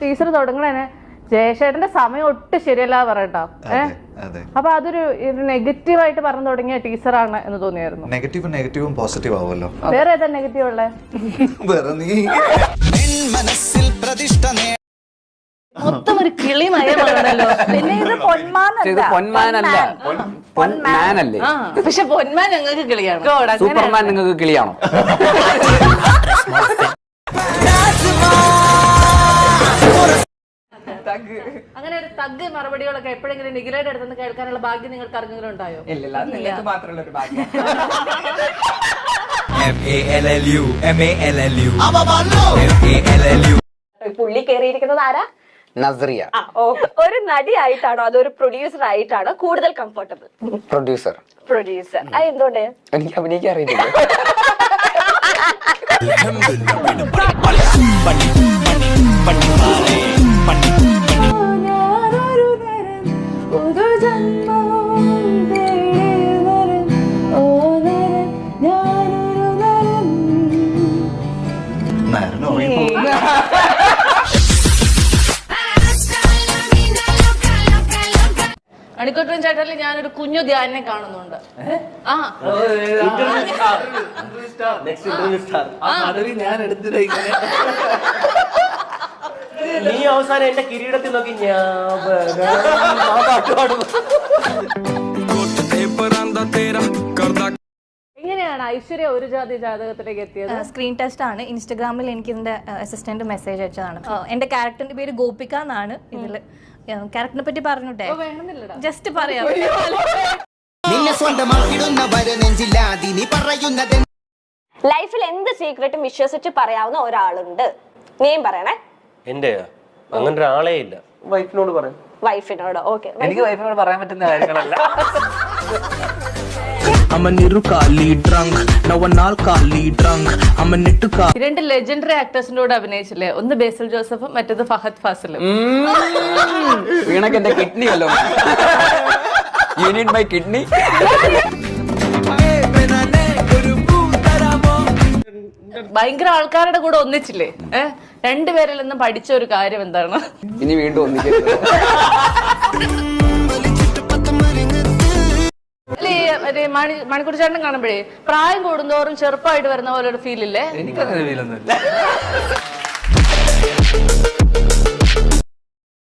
Teacher തുടങ്ങണേ ജയശേട്ടന്റെ സമയം ഒട്ടും ശരിയല്ല പറയട്ടോ. അപ്പൊ അതൊരു നെഗറ്റീവായിട്ട് പറഞ്ഞു തുടങ്ങിയ ടീച്ചറാണ് എന്ന് തോന്നിയായിരുന്നു. നെഗറ്റീവും പോസിറ്റീവ് ആവുമല്ലോ. വേറെ ഏതാ നെഗറ്റീവ് ഉള്ളേ? മൊത്തം ഒരു കിളി മയമാണല്ലോ. പിന്നെ ഇത് പൊന്മാനല്ലേ? പക്ഷെ പൊന്മാൻ ഞങ്ങൾക്ക് കിളിയാണ്. സൂപ്പർമാൻ നിങ്ങൾക്ക് കിളിയാണോ? അങ്ങനെ ഒരു തഗ് മറുപടികളൊക്കെ എപ്പോഴെങ്കിലും നിഖിലയുടെ അടുത്ത് കേൾക്കാനുള്ള ഭാഗ്യം നിങ്ങൾക്ക് ആർക്കെങ്കിലും ഉണ്ടായോ? പുള്ളി കേറിയിരിക്കുന്നത് ആരാ? നസ്രിയ. ഒരു നടിയായിട്ടാണോ അതൊരു പ്രൊഡ്യൂസർ ആയിട്ടാണോ കൂടുതൽ കംഫർട്ടബിൾ? പ്രൊഡ്യൂസർ. എന്തുകൊണ്ട്? എനിക്ക് അഭിനയിക്കാൻ അറിയില്ല. അണിക്കുട്ടൻ ചേട്ടനിൽ ഞാനൊരു കുഞ്ഞു ധ്യാനെ കാണുന്നുണ്ട്. നീ അവസാനം എന്റെ കിരീടത്തിൽ നോക്കി എങ്ങനെയാണ് ഐശ്വര്യ ഒരു ജാതി ജാതകത്തിലേക്ക് എത്തിയത്? സ്ക്രീൻ ടെസ്റ്റ് ആണ്. ഇൻസ്റ്റഗ്രാമിൽ എനിക്ക് ഇതിന്റെ അസിസ്റ്റന്റ് മെസ്സേജ് അയച്ചതാണ്. എന്റെ ക്യാരക്ടറിന്റെ പേര് ഗോപിക എന്നാണ്. ഇതില് ക്യാരക്ടറിനെ പറ്റി പറഞ്ഞോട്ടെ, ജസ്റ്റ് പറയാം. ലൈഫിൽ എന്ത് സീക്രട്ടും വിശ്വസിച്ച് പറയാവുന്ന ഒരാളുണ്ട്. നീയും പറയണേ. എന്റെ അങ്ങനെ ഒരാളേ ഇല്ല. വൈഫിനോട് പറയാം. വൈഫിനോട്? ഓക്കെ. എനിക്ക് വൈഫിനോട് പറയാൻ പറ്റുന്ന കാര്യങ്ങളല്ല. രണ്ട് ലെജൻഡറി ആക്ടേഴ്സിന്റെ കൂടെ അഭിനയിച്ചില്ലേ? ഒന്ന് ബേസിൽ ജോസഫും മറ്റേത് ഫഹദ് ഫാസിലും. വീണക്ക് എന്റെ കിഡ്നി അല്ലോ. You need my kidney. ഭയങ്കര ആൾക്കാരുടെ കൂടെ ഒന്നിച്ചില്ലേ? രണ്ടുപേരിൽ നിന്നും പഠിച്ച ഒരു കാര്യം എന്താണ്? ഇനി വീണ്ടും ഒന്നിക്കരുത്. മണിക്കൂർ ചേട്ടൻ കാണുമ്പോഴേ പ്രായം കൂടുന്തോറും ചെറുപ്പമായിട്ട് വരുന്ന പോലെ ഒരു ഫീൽ ഇല്ലേ? എനിക്കങ്ങനെ ഫീലൊന്നുമില്ല.